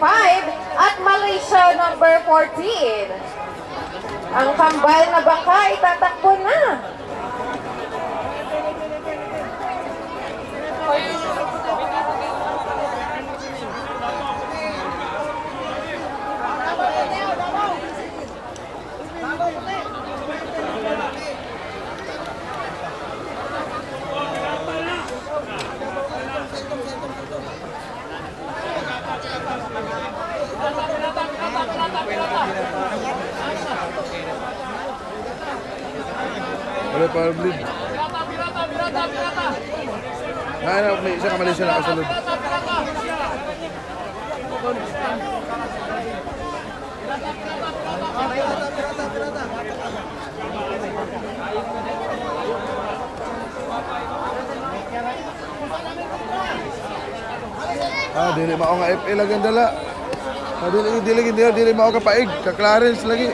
at Malaysia number 14. Ang kambal na bangka itatakbo na. Wala power bleed. May isa ka Malaysia na kasunod. Dili mao nga FL lang dala. Dili mao ka paig, ka Clarence lagi.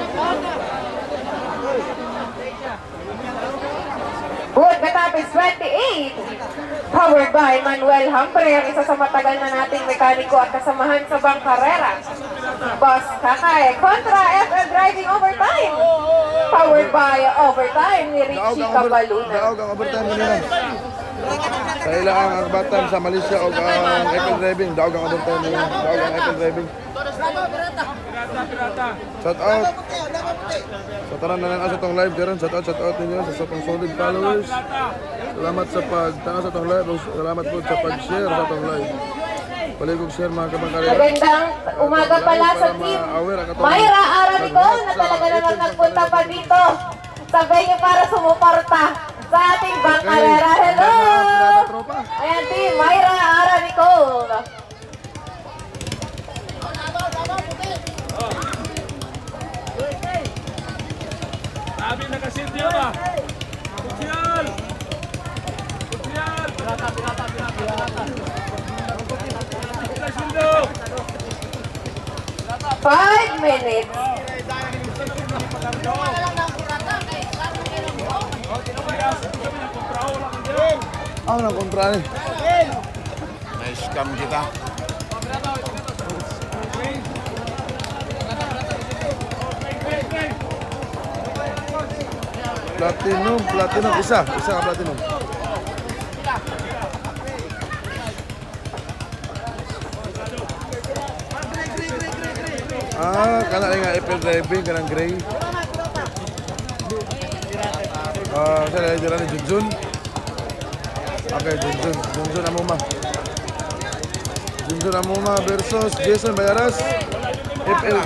Good katapis 28. Powered by Manuel Humphrey, ang isa sa matagal na nating mekaniko at kasamahan sa Bangkarera. Boss Kakay kontra FL Driving Overtime. Powered by Overtime ni Richie Cabaluna. Daog ang overtime kanina. Sa ilang ang agbatan sa Malaysia o ang FL Driving, daog ang overtime kanina. Daog ang FL Driving. Shout out sa tanan na lang sa itong live karon. Shout out ninyo sa itong solid followers. Salamat sa pagtanaw sa itong live. Salamat po sa pag-share sa itong live. Paligog share mga kabangkarera. Magandang umaga pala sa team Mayra Aranico na talaga naman nagpunta pa dito sa venue para sumuporta sa ating Bangkarera. Hello! Ayan team Mayra Aranico. Sabi nakasilyo ba? Kutsiyal! Kutsiyal! Pirata. Silyo! 5 minutes. Nang kontra ni. Na-scam kita. Platinum isa ka platinum. Kana nga FL Driving kanang gray. Saya jalan ni Junjun. Okay, Junjun Amuma versus Jason Bayaras. FL.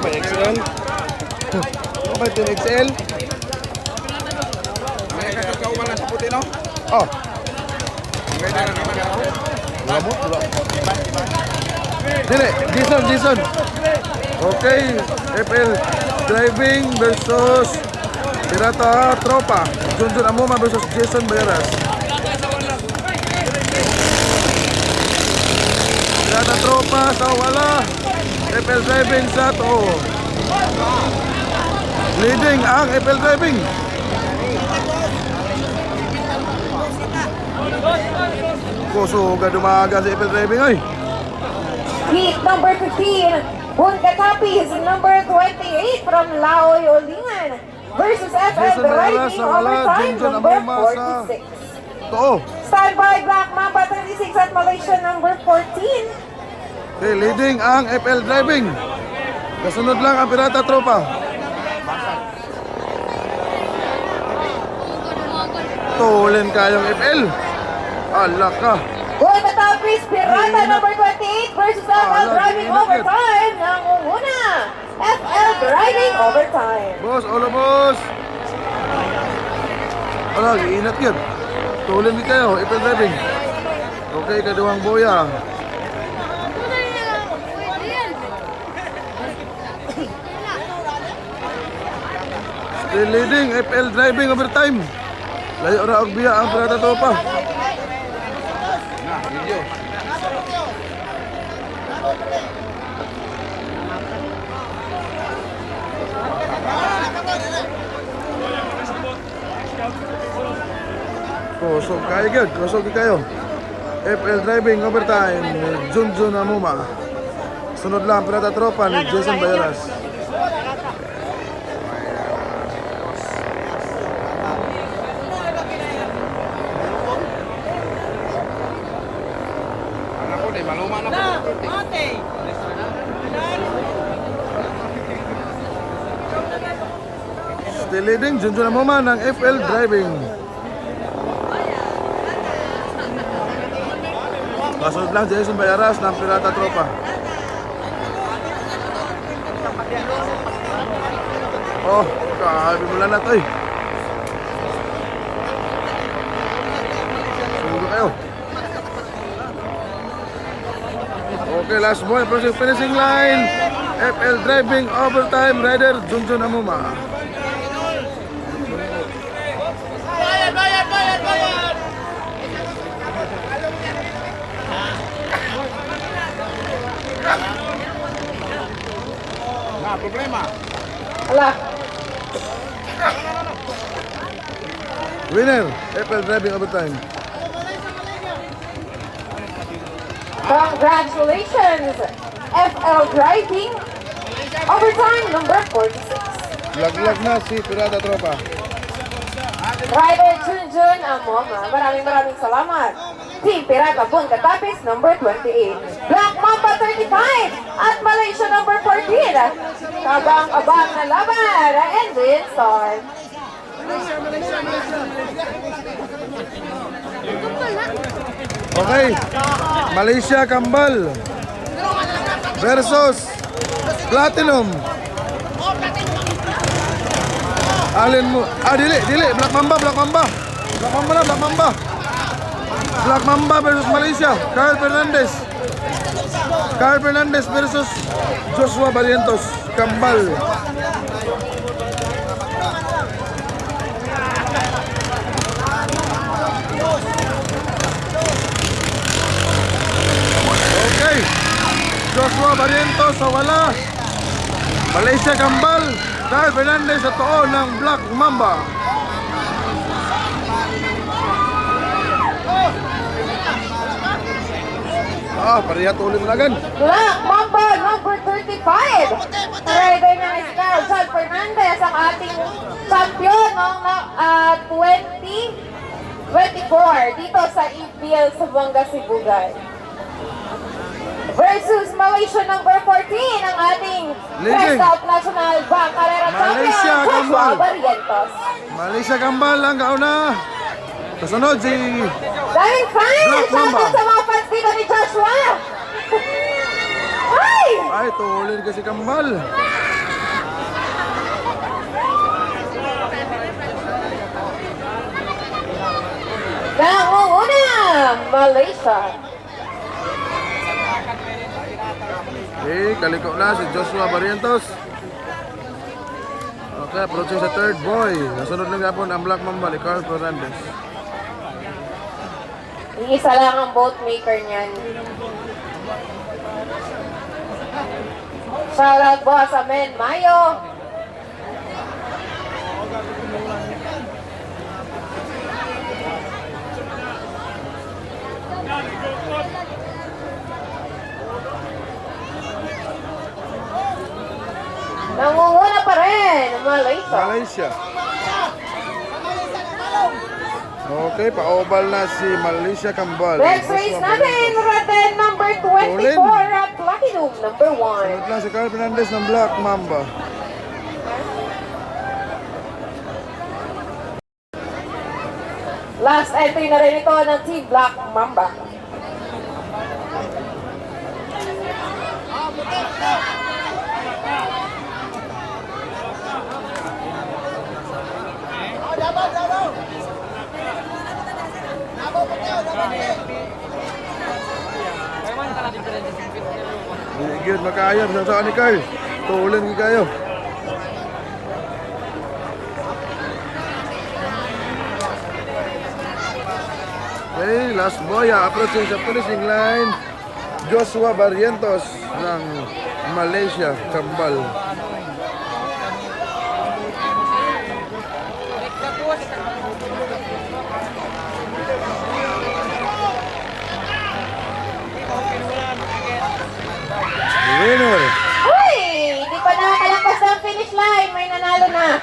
May XL. May XL. May kakauban lang sa puti, no? Oh. May dara naman ako. Lamot. Dili, Jason. Okay, FL Driving versus Pirata Tropa. Junjun Amuma versus Jason Bayaras. Pirata Tropa sa wala. FL Driving sa to. Leading ang FL Driving. Koso gadumaga sa FL Driving ay. Heat number 15. Bunkatapis number 28 from Laoy Olingan versus FL Driving Overtime number 46. To. Standby Black Mamba 36 at Malaysia number 14. Okay, leading ang FL Driving. Kasunod lang ang Pirata Tropa. Tulin kayong FL. Ala ka. Bunkatapis Pirata number 28 versus FL Driving Overtime. Nangunguna FL Driving Overtime. Boss, hola boss. Ala, iinat yun. Tulin di kayo, FL Driving. Okay, kaduwang boya. Still leading, FL Driving Overtime. Layo ra og biya ang Pirata Tropa. Na, video. Kusog kayo gyud, kusog kayo. FL Driving Overtime, Junjun Amuma. Sunod lang, Pirata Tropa ni Jason Bayaras. Ako, di maluma na po. Still leading, Junjun Amuma ng FL Driving. Kasunod lang, Jason Bayaras ng Pirata Tropa. Oh, kahabi mo lang na ito eh. Sundo kayo. Okay, last boy, approaching finishing line. FL Driving Overtime Rider Junjun Amuma. Nah, problema. Ala, Winner, FL Driving Overtime. congratulations! FL Driving Overtime number 46. Laglag na si Pirata Tropa. Rider Junjun Amoma, maraming salamat. Team Pirata Bunga Tapis number 28. Black Mamba 35 at Malaysia number 14. Kabang-abang na laban and win star. Okay, Malaysia Kambal versus Platinum. Alin mo? Dili, Black Mamba. Black Mamba versus Malaysia. Carl Fernandez versus Joshua Barrientos. Kambal. Okay. Joshua Barrientos sa wala. Malaysia Kambal. Carl Fernandez sa too ng Black Mamba. Pareha tuloy mo na agad. Black Mamba number 35. Rider niya is Carl John Fernandez, ang ating champion noong 2024 dito sa EPL sa Banga Sibugay. Versus Malaysia number 14, ang ating Leading. First Out National Bank Carrera Malaysia, Champion, Joshua Kambal. Barrientos. Malaysia Kambal ang kauna. Kasunod si Daming fans! Black Mamba. Shoutout sa mga fans dito ni Joshua! Ay! ay tuloy kasi Kambal. Nangunguna, Malaysia. Okay, kaliko na si Joshua Barrientos. Okay, approaching sa third boy. Nasunod na nga po ang Black Mamba ni Carl Fernandez. Isa lang ang boat maker niyan. Shoutout boss, amen, Mayo. Nangunguna pa rin, Malaysia. Malaysia. Okay, pa-oval na si Malaysia Kambal. Next race natin, Raten number 24 at Platinum number 1. Sunod lang si Carl Fernandez ng Black Mamba. Last entry na rin ito ng Team Black Mamba. Bigyan makaya sa saan ni Carl. Tulan ni kayo. Okay, last boy, approaching sa finishing line, Joshua Barrientos ng Malaysia Kambal. Winner. Uy! Hindi pa nakakalabas ng finish line. May nanalo na.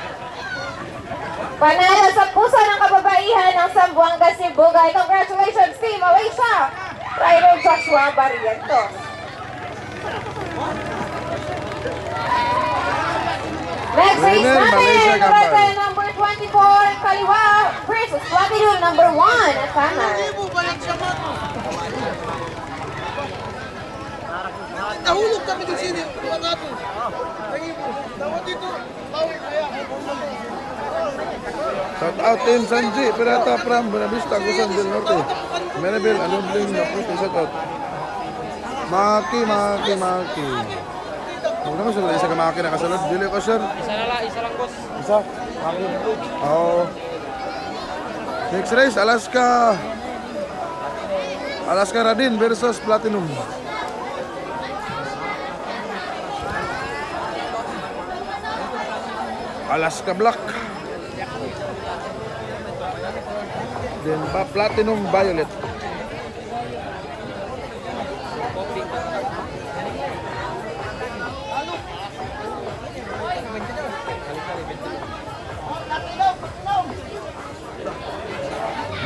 Panalo sa puso ng kababaihan ng Zamboanga Sibugay. Congratulations, Team Malaysia! Rider Joshua Barrientos. Next race Winner, Malaysia natin, Gambal. rider number 24, Kaliwa versus Platinum number 1 at kanan. Nahulog kami din sini. Tuwa nga to. Tawag dito. Tawag kaya. Shout out Team Sanji, Pirata from Buenavista, Quezon del Norte. Maribel, Anubling, Naputi, shout out. Maki. Huwag naman sila, isa ka Maki na kasunod. Dili ko, sir. Isa lang boss. Isa? Maki. Oo. Next race, Alaska Radin versus Platinum. Alaska Black. Then Platinum Violet.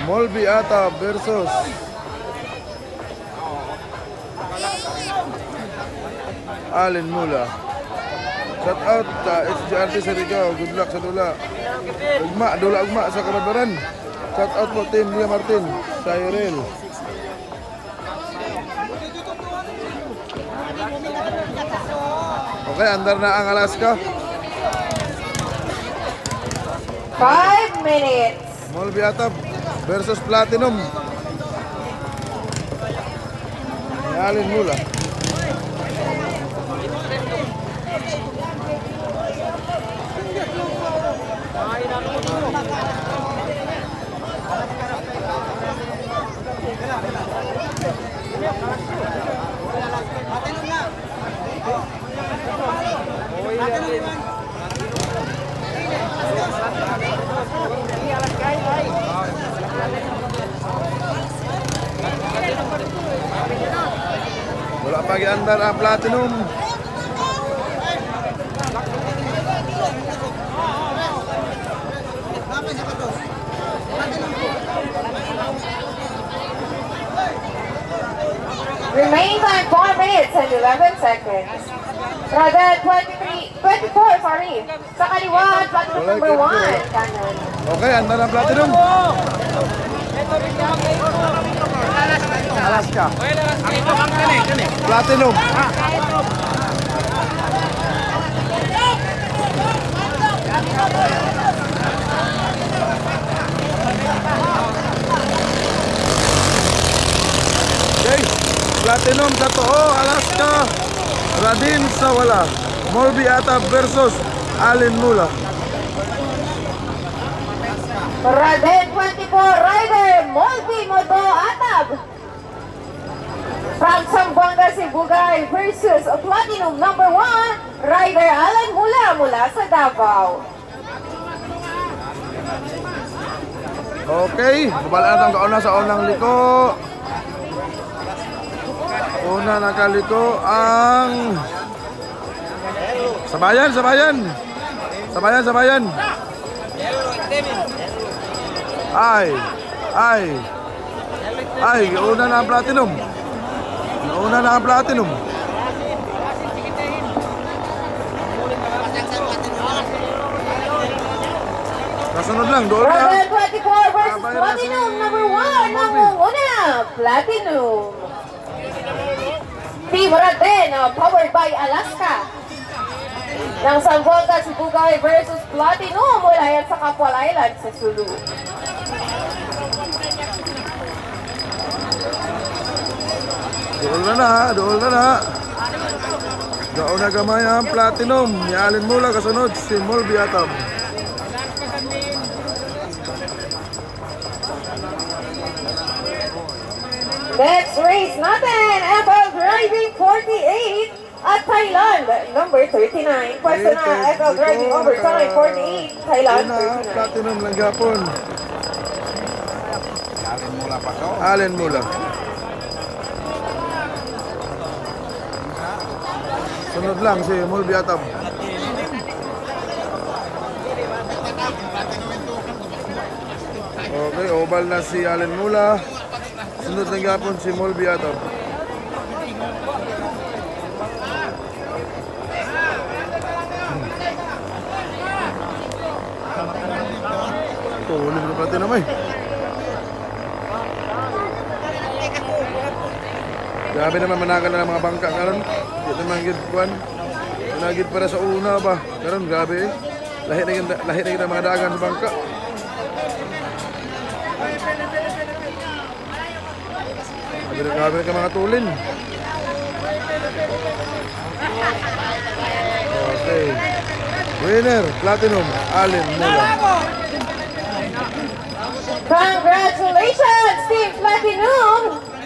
Molby Ata versus Allen Mula. Shout out sa HGRT Serigao. Good luck sa dula. Ugma sa Kababaran. Shout out po Team Lia Martin, Cyril. Okay, andar na ang Alaska. 5 minutes. Molby Ata versus Platinum. Ni Allen Mula. Wala pa giandar ang Platinum. Remaining time 4 minutes and 11 seconds. Rather 24, sorry. Sa kaliwa, Platinum number 1, kanan. Okay, andar ang Platinum. Alaska. Platinum. Okay. Platinum sa too, Alaska. Radin sa wala. Molby Ata versus Allen Mula. Raden 24, rider Molby Moto Atab. From Zamboanga Sibugay versus Platinum number 1, rider Alan mula sa Davao. Okay, babalaan ang kauna sa unang liko. Una nakaliko ang Sabayan. Ay, una na ang Platinum. Nauna na ang Platinum. Kasunod lang, doon na. Raden 24 versus Platinum number 1, nangunguna, Platinum. Team Raden, powered by Alaska. Ng Zamboanga Sibugay versus Platinum mula yan sa Kapwal Island sa Sulu. Doon na. Doon na gamay ang Platinum. Ni Allen Mula, kasunod si Molby Atab. Next race natin, FL Driving 48 at Thailand, number 39. Pwesto na FL Driving Overtime 48, Thailand Doon na 39. Platinum lang gapon. Allen Mula. Sunod lang si Mulby Atab. Okay, oval na si Allen Mula. Sunod na gapon si Mulby Atab. Ito, ulit na pati naman. Grabe naman managal na ng mga bangka karon. Di naman gid kuan. Nagid para sa una ba. Karon grabe eh. Lahi na gid ang mga dagan sa bangka. Grabe ka mga tulin. Okay. Winner, Platinum, Allen Mula. Congratulations, Team Platinum!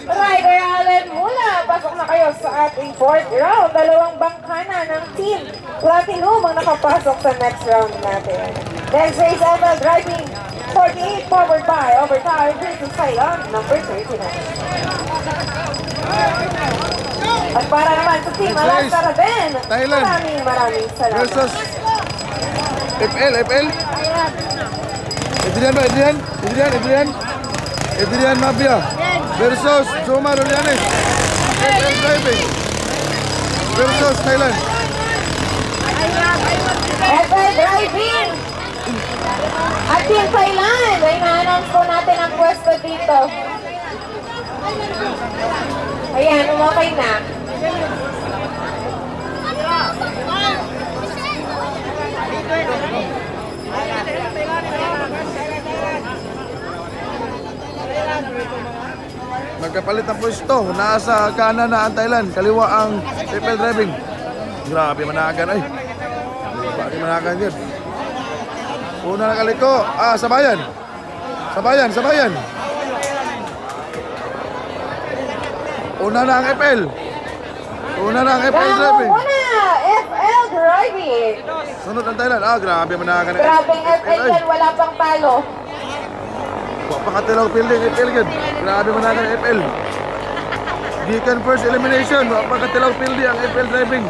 Rider Allen Mula, pasok na kayo sa ating 4th round. Dalawang bangka na ng Team Platinum ang nakapasok sa next round natin. Next race, FL Driving 48, powered by Overtime, versus Thailand, number 39. At para naman sa Team Alaska Raven, Thailand maraming salamat. Versus FL. Adrian Mabia versus Jomar Olianes. FL Driving versus Thailand. FL Driving at Team Thailand ay na-announce po natin ang pwesto dito. Ayan, umokay na. Nagkapalit ng pwesto. Nasa kanan na ang Thailand. Kaliwa ang FL Driving. Grabe managan ay. Grabe managan yun. Una na kaliko. Sabayan. Una na ang FL. Driving. Una, FL Driving. Sunod ang Thailand. Grabe managan. Grabing FL yan, wala pang talo. Pakatilaw fielding FL yan. Grabe managan ang FL. Gikan first elimination. Pakatilaw fielding ang FL Driving.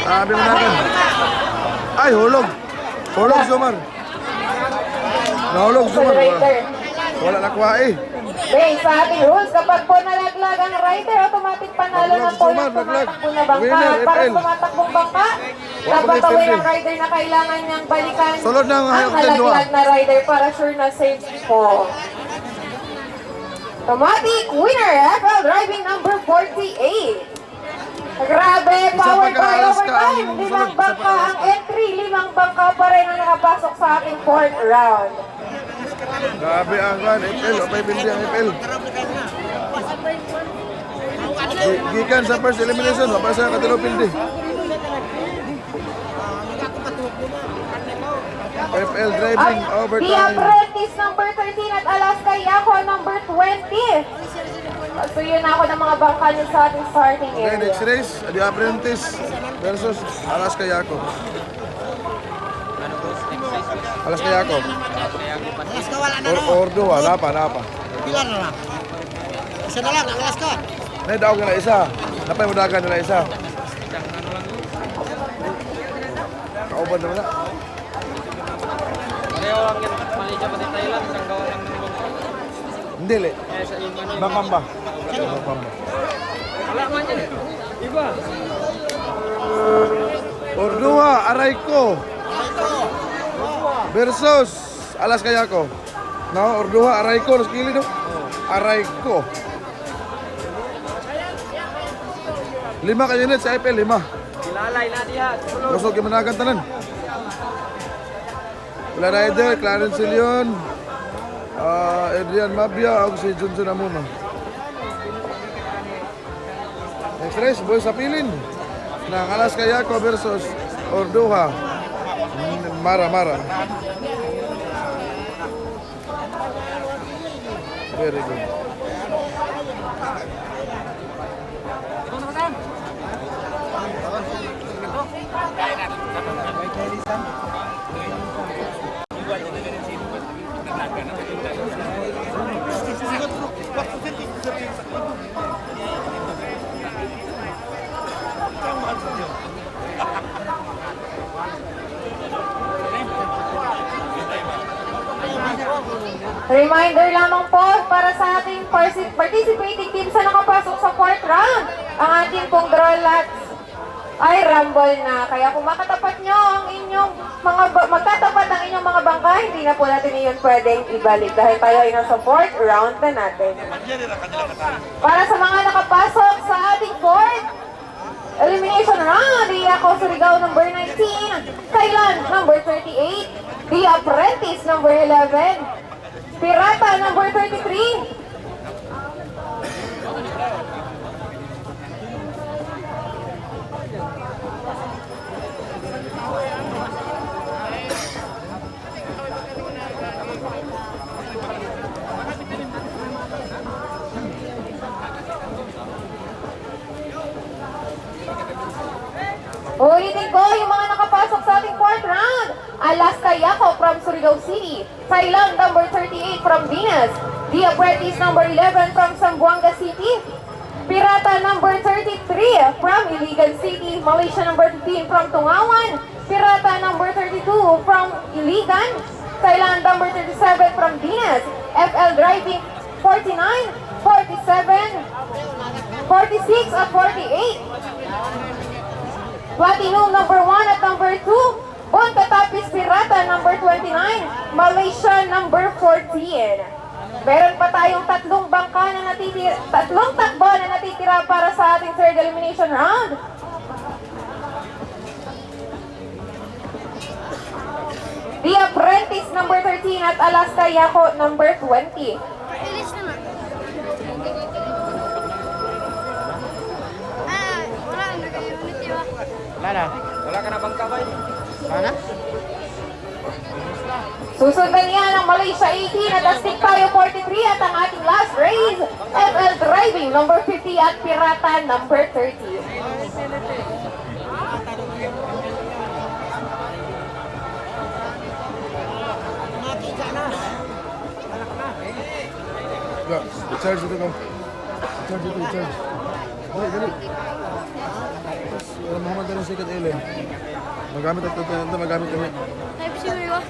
Grabe managan. Ay, hulog Zomar. Nahulog Zomar. Wala nakuha eh. Based sa ating rules, kapag po nalaglag ang rider, automatic panalo na po yung tumatakbo na bangka. Winner, At para FL. tumatakbong bangka, dapat away ang rider na kailangan niyang balikan Sulod na ang ang hayop din, nalaglag na rider para sure na safe po. Automatic winner, FL Driving number 48. Grabe, power by pagka-Alaska overtime. ang 5 sunod, bangka ang entry, 5 bangka pa rin ang nakapasok sa ating 4th round. Grabe ang kan FL. Opay pindi ang FL. Gikan sa first elimination. Wapa sa katilaw pindi. FL Driving The overtime. Apprentice number 13 at Alaska Yako number 20. So yun ako ng mga bangka niyo sa ating starting Okay, area. next race. The Apprentice versus Alaska Yako. Alaska Yako. Alaska wala na no. Ordo, wala pa. Pila na lang. Isa na lang, ang Alaska. Naidaog na isa. Napay mo dagan na isa. Kauban naman na. Pareho lang yan. Malaysia pati Thailand. Isang gawa lang ng bangka. Hindi, le. Kaya sa iman yun. Bangkamba. Bangkamba. Wala man yan. Iba. Ordua, Arayko versus Alaska Yako. No, Ordua, Arayko, nos kili no. Arayko. 5 ka unit sa IPL, 5. Kilalay na diha. Kusog yung managan tanan. Wala rider, Clarence Leon, Adrian Mabia, o si Junjun Amuna. Next race, boys sa pilin ng Alaska Yako versus Ordua. Mara. Very good. Reminder lamang po para sa ating participating team sa nakapasok sa 4th round. Ang ating pong draw lots ay rumble na. Kaya kung makatapat nyo ang inyong magkatapat ang inyong mga bangka, hindi na po natin iyon pwedeng ibalik dahil tayo ay nasa 4th round na natin. Para sa mga nakapasok sa ating 4th elimination round, di ako Surigao number 19, Thailand number 38, The Apprentice number 11, Pirata number 33, ulitin ko yung mga nakapasok sa ating 4th round. Alaska Yako from Surigao City. Thailand number 38 from Venus. The Apprentice number 11 from Zamboanga City. Pirata number 33 from Iligan City. Malaysia number 15 from Tungawan. Pirata number 32 from Iligan. Thailand number 37 from Venus. FL Driving 49, 47, 46 at 48. Platinum number 1 at number 2, Bonta Tapis Pirata number 29, Malaysia number 14. Meron pa tayong tatlong bangka na natitira, tatlong takbo na natitira para sa ating 3rd elimination round. The Apprentice number 13 at Alaska Yako number 20. Ilis naman. Wala, nag-unit yun. Wala ka na bang kabay? Susundan yan ang Malaysia 18 at Astig tayo 43 at ang ating last race, FL Driving number 50 at Pirata number 30. I-charge ito ka. I-charge ito, i-charge. Dali, dali. Para Muhammad ka ng second alien. Magamit at ito, magamit kami. Type-C mo yun.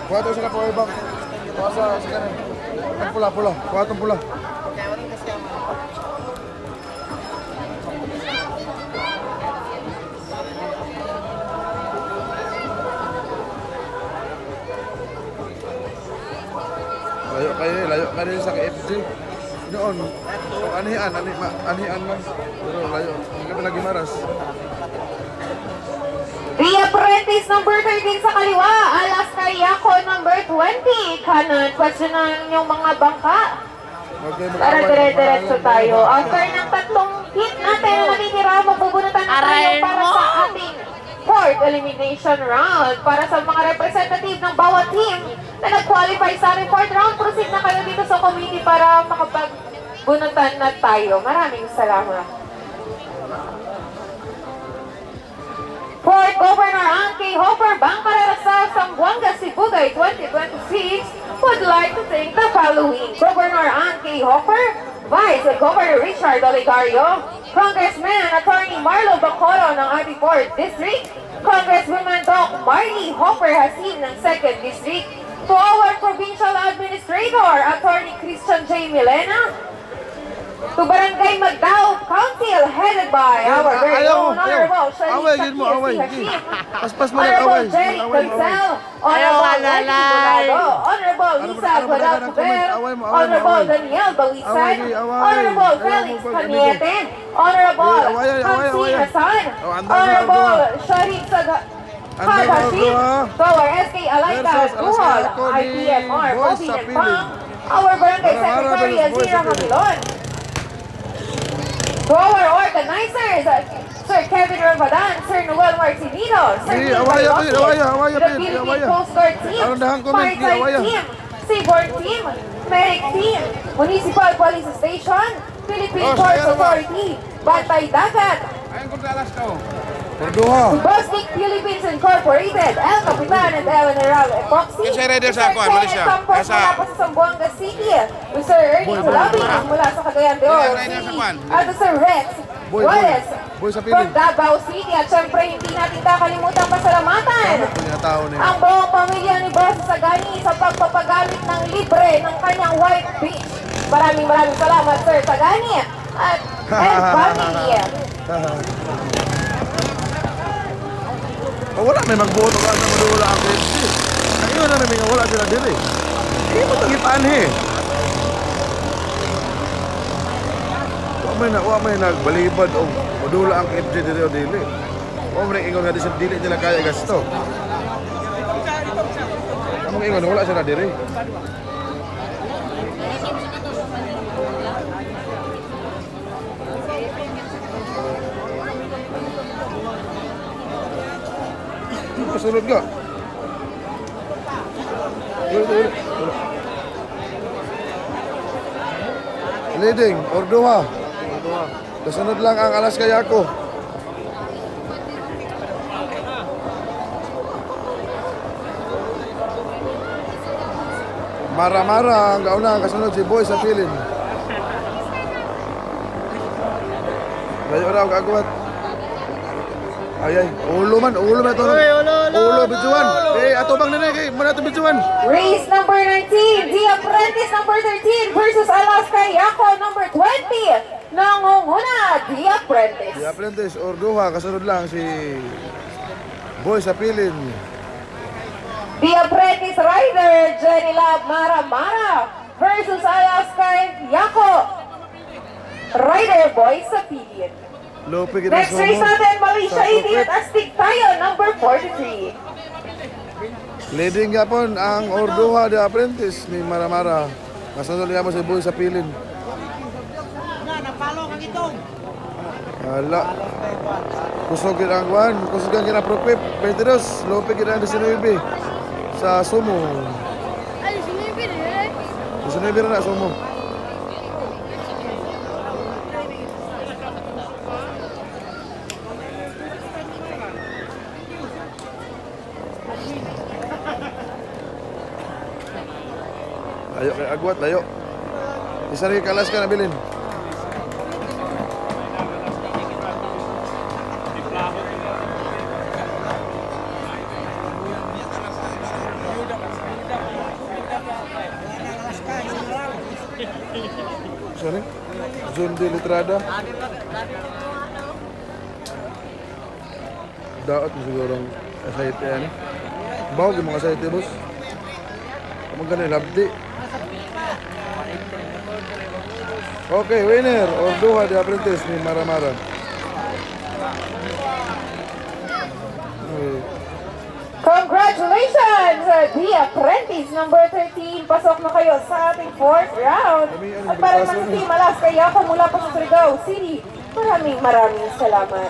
Kuha ito sa power bank. Kuha sa kanan. Ang pula, pula. Kuha itong pula. Layo kayo, layo kayo sa KFC. Noon, anihan man. Pero layo, hindi kami lagi maras. The Apprentice number 13 sa kaliwa, Alaska Yako number 20. Kanan, question na yung mga bangka. Para dire-diretso tayo. After ng tatlong hit natin na natitira, mabubunutan na tayo para sa ating 4th elimination round. Para sa mga representative ng bawat team na nag-qualify sa ating 4th round, proceed na kayo dito sa committee para makapagbunutan na tayo. Maraming salamat. Port Governor Anke Hopper Bangkarera sa Zamboanga, Sibugay 2026 would like to thank the following: Governor Anke Hopper, Vice Governor Richard Oligario, Congressman Attorney Marlo Bacoro ng ating 4th District, Congresswoman Doc Marley Hopper Hasim ng 2nd District, to our Provincial Administrator Attorney Christian J. Milena, to Barangay Magdao Council headed by our very own Honorable Sharif Hashim, Paspas mo na, Honorable away. Jerry Away, Gonzal, Honorable Lenny Bulado, Honorable Lisa Guadal Cuber, Honorable Daniel Bawisan, Honorable Felix Caniete, Honorable Hamsi Hasan, Honorable Sharif Hashim, to our SK Alaika Duhol, IPMR, Bobby and Pang, our Barangay Secretary Azira Maquilon, to our organizers, Sir Kevin Ramadan, Sir Noel Martinino, Sir Nick Balosio, the Philippine Coast Guard Team, Maritime Team, Seaborne Team, Medic Team, Municipal Police Station, Philippine Ports Authority, Bantay Dagat, Ayun kung talas ka. Perduha. Bosnic Philippines Incorporated, El Capitan and El General Epoxy, Kasi ready sa Sir kuwan, Kenneth Malaysia. Campos Kasa- mula po sa Zamboanga City, Sir Ernie Tulabi mula sa Cagayan de Oro ready sa City, kuwan. at Sir Rex Wallace Boy sa from piling. Davao City. At syempre, hindi natin kakalimutan pasalamatan Pinatao na yun. ang buong pamilya ni Boss Sagani sa pagpapagamit ng libre ng kanyang White Beach. Maraming salamat, Sir Sagani at and family. O wala may magboto ka sa madula ang KFC. Ang iyo na may wala sila diri. Hindi mo tagitaan eh. Wa may nagbalibad o madula ang KFC diri o dili. O may ingon nga di sa dili nila kaya gasto. Among ingon wala sila diri. Kasunod ka. Ulit. Leading, Orduha. Kasunod lang ang alas kayako. Mara-mara ang gauna, kasunod si Boy sa pilin. Layo raw kagawat. Ay, ulo man ito. Ulo, bijuan. Ato bang nanay, kay mana ito bijuan. Race number 19, The Apprentice number 13 versus Alaska Yako number 20. Nangunguna, The Apprentice. The Apprentice, Orduha, kasunod lang si Boy sa pilin. The Apprentice rider, Jenny Lab Mara versus Alaska Yako. Rider boy sa pilin. Lope kita Next race natin, Malaysia Idiot Astig tayo, number 43. Leading yapon ang Orduha The Apprentice ni Mara. Kasunod niya mo si Boy sa pilin. Wala. Kusog kita ang kwan. Kusog kita Proquip. 22. Lope kita ang 19. Sa Sumo. Ay, sumibir eh. 19 na Sumo. Layo kay Agwat, layo. Isa rin kalas ka na bilin. Sorry? Zone de Litrada. Daot mo sigurong asayte yan. Bawag yung mga asayte, boss. Kamang ganun, labdi. Okay, winner. Orduha The Apprentice ni Mara. Okay. Congratulations, The Apprentice number 13. Pasok na kayo sa ating 4th round. At para naman sa Team Alaska Yako mula pa sa Surigao City, maraming salamat.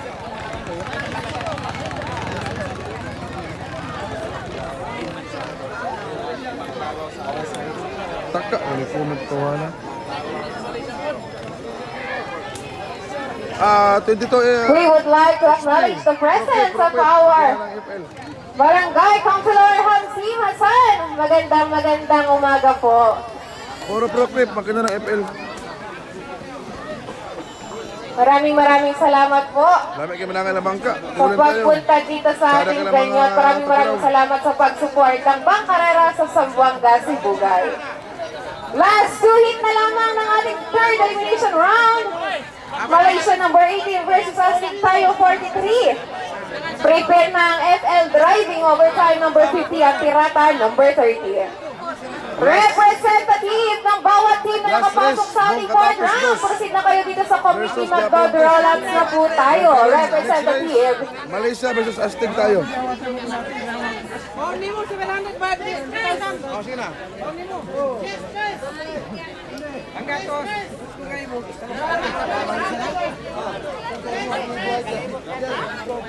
Taka, ano po magtawanan? 22 We would like to acknowledge the presence of our Barangay Councilor Hamsi Hasan. Magandang umaga po. Puro Proquip, makina ng FL. Maraming salamat po Lami kayo manangan na bangka. sa Tuloy tayo. pagpunta dito sa ating venue at maraming salamat sa pag-support ng Bangkarera sa Zamboanga, Sibugay. Last 2 hit na lamang ng ating 3rd elimination round. Malaysia number 18 versus Astig tayo 43. Prepare na ang FL Driving Overtime number 50 at Pirata number 30. Representative ng bawat team na nakapasok sa ating 4th round. Proceed na kayo dito sa committee. Mag-roll-ups na po tayo. Representative. Malaysia versus Astig tayo. Sige na.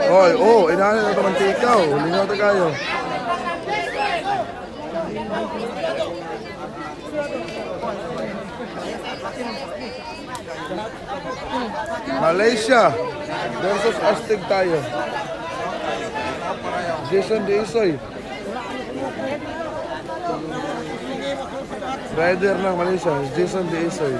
Oy, inaano na ito mantikaw. Lingaw tayo kayo. Malaysia versus Astig tayo. Jason De Isoy. Rider ng Malaysia, Jason De Isoy.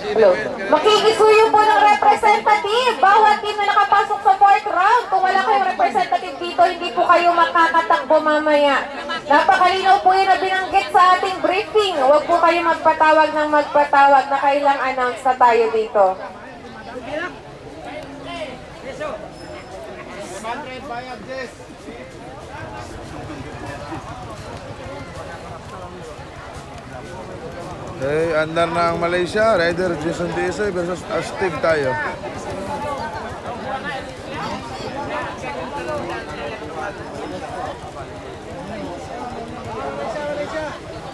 Hello. Makikisuyo po ng representative. Bawat team na nakapasok sa 4th round. Kung wala kayong representative dito, hindi po kayo makakatakbo mamaya. Napakalinaw po yun na binanggit sa ating briefing. Huwag po kayo magpatawag ng magpatawag na kailang announce na tayo dito. Okay, andar na ang Malaysia. Rider Jason Desai versus Astig tayo.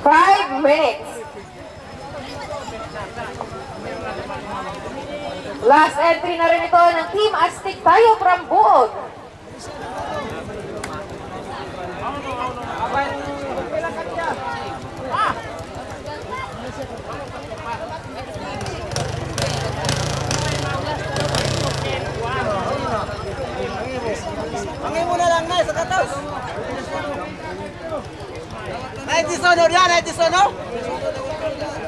Five minutes. Last entry na rin ito ng Team Astig tayo from Buog. Pangin mo na lang na sa katas. Ay, disono dia, ay disono.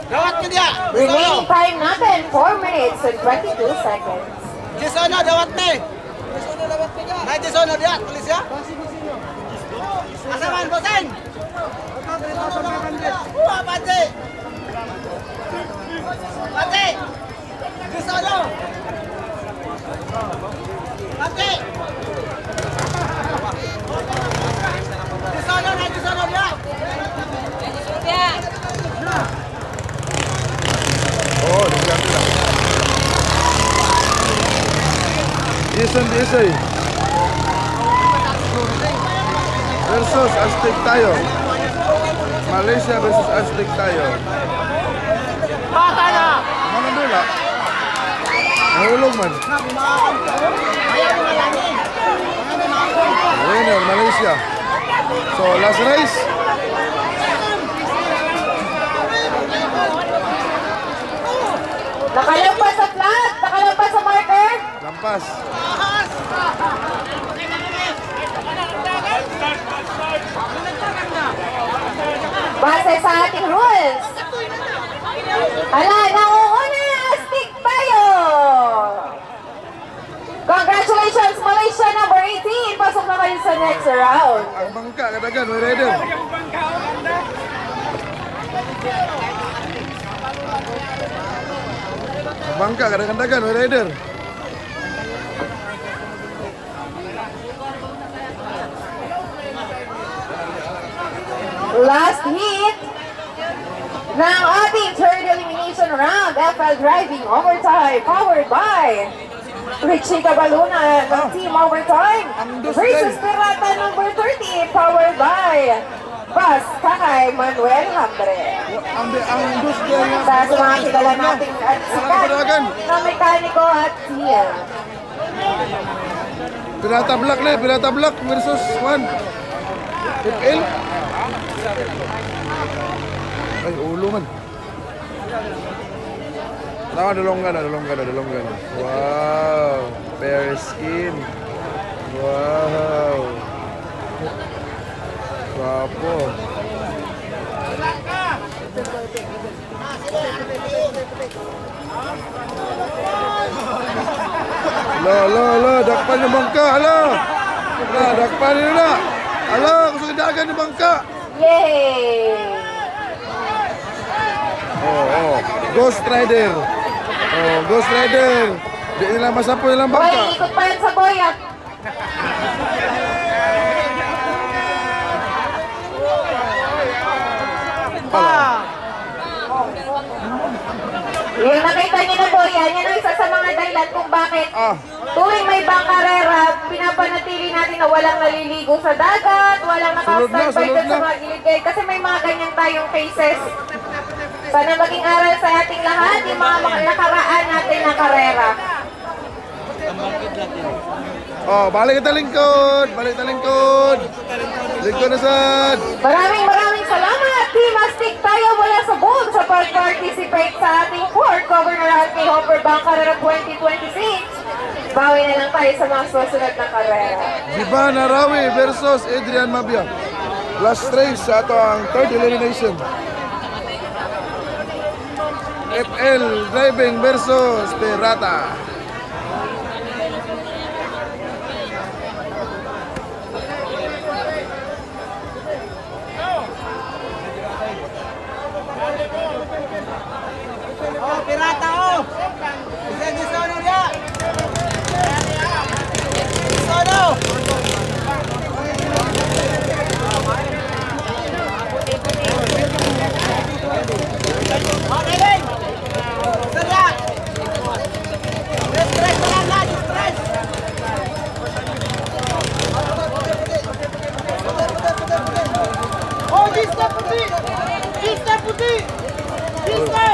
Dawat ka dia. Remaining time natin, 4 minutes and 22 seconds. Disono, dawat ni. Ay, disono dia, tulis ya. Asaman, bosan. Pati. Pati. Disono. Pati. Disono, ay disono dia. Oh, diganti lang. Jason Desai versus Astig tayo. Malaysia versus Astig tayo. Mana bola? Nahulog man. Winner Malaysia. So last race. Nakalampas sa flat, nakalampas sa marker. Lampas. Base sa ating rules. Hala, nauuna yung Astig tayo. Congratulations Malaysia number 18. Pasok na kayo sa next round. Ang bangka katagan, may rider. Bangka katagan, may rider. Last hit ng ating third elimination round, FL Driving Overtime, powered by Richie Cabaluna ng Team Overtime versus Pirata number 30, powered by Bus Kakay Manuel Hambre. Ang dus dia nga. Sa mga kilala natin at sikat na mekaniko at team. Pirata Black versus Juan. FL. Ay, ulo man. Dalonggan. Wow, fair skin. Wow. Guwapo. Alo, dakpan yung bangka, alo. Dakpan nyo na. Alo, gusto dagan yung bangka. Yay! Oh, Ghost Rider. Oh, Ghost Rider. Di nila masapo nilang Boy, bangka. ikot pa yan sa boyat. Yung nakita niyo na boy, yan ang isa sa mga dahilan kung bakit tuwing may bangkarera, pinapanatili natin na walang naliligo sa dagat, walang naka-standby Sulod dun sa na. mga gilid kasi may mga ganyan tayong cases. Sana maging aral sa ating lahat yung mga nakaraan natin na karera. Oh, balik kita lingkod. Lingkod na sad. Maraming salamat, Team Astig tayo mula sa Buog sa pag-participate sa ating 4th Governor K. Hopper Bangkarera 2026. Bawi na lang tayo sa mga susunod na karera. Diba Narawi versus Adrian Mabia. Last race sa ato ang third elimination. FL Driving versus Pirata. Oh, pirata oh! Isa di sono niya! Sono! Oh, David! Sada! Stress na lang, stress! Oh, Disney puti! Disney puti! Disney!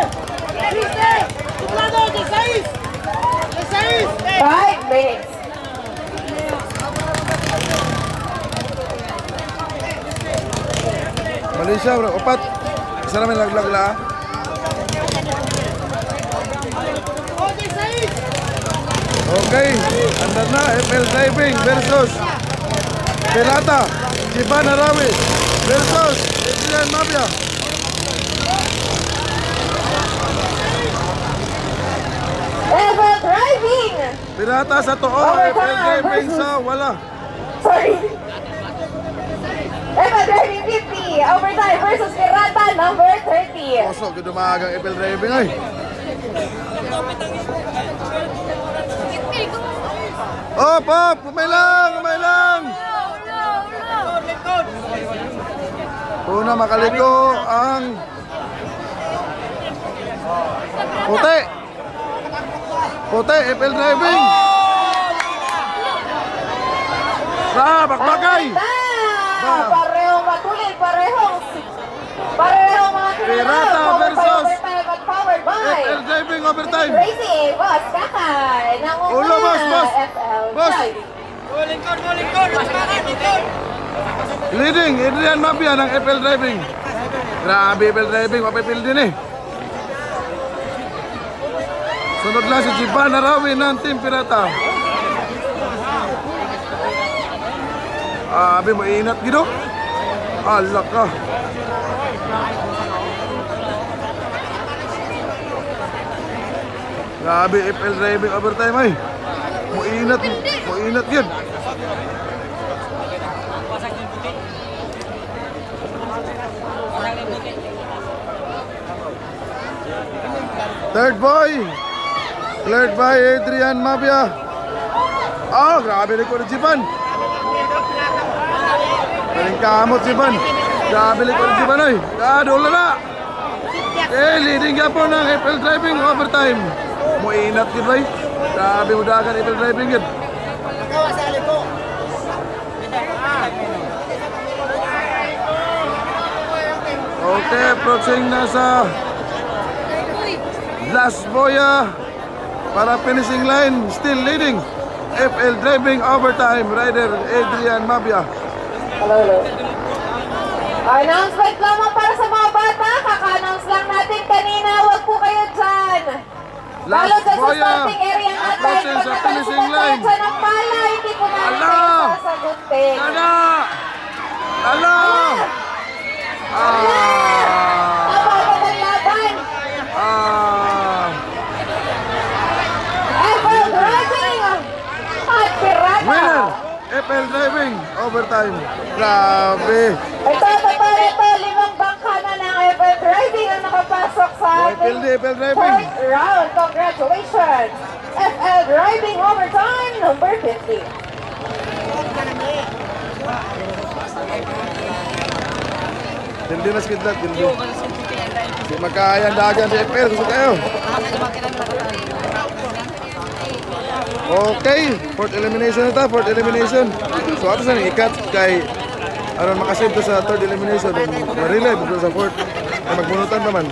Disney! Tuplado, 16! 16! 5 minutes. Malaysia, bro. Opat. Isa namin laglag la. Oh, 16! Okay. Andar na. FL Driving versus Pirata. Jiban Arawi versus Adrian Mafia. Level driving. Pirata sa tuo. FL Driving sa wala. Sorry. Level driving 50. Overtime versus Pirata number 30. Oso, kidumagang FL Driving ay. Op, op! Kumay lang! Kumay lang! Una makaliko ang puti. Puti, FL Driving. Bakbakay. Parehong matulid, parehong mga Pirata versus powered by FL Driving overtime. Crazy Boss Kakay. Ulo, boss, boss. FL Boss. Driving. Leading, Adrian Mafia ng FL Driving. Grabe FL Driving, mapipil din eh. Sunod lang si Jiban Arawi ng Team Pirata. Abi, mainat gido. Alak ka. Grabe FL Driving overtime ay. Mainat yun. Third boy. Cleared by Adrian Mafia. Oh, grabe rin ko na Jiban. Galing kamot Jiban. Grabe rin ko na Jiban ay. Dola na. Leading ka po ng FL Driving overtime. Muinat yun ba? Grabe mo dagan FL Driving yun. Okay, approaching na sa last boya para finishing line. Still leading FL Driving overtime rider Adrian Mafia. Hello. Announcement lamang para sa mga bata. Kaka-announce lang natin kanina. Huwag po kayo dyan. Last Lalo dyan sa boya, starting area natin. approaching sa finishing line. Dyan ang pala. Hindi po namin Ala! kayo sasagutin. Ala! Ala! Napagod ang laban. FL Driving at Pirata. Winner! FL Driving overtime. Grabe! Ito, 5 bangka na ng FL Driving ang nakapasok sa ating FL Driving. fourth round. Congratulations! FL Driving overtime number 50. Hindi na skidlat, hindi. Di magkayang dagan di FL. Gusto kayo? Okay, fourth elimination na ta, fourth elimination. So ato sa ikat kay aron makasave to sa third elimination. Marilag sa fourth. Magbunutan naman.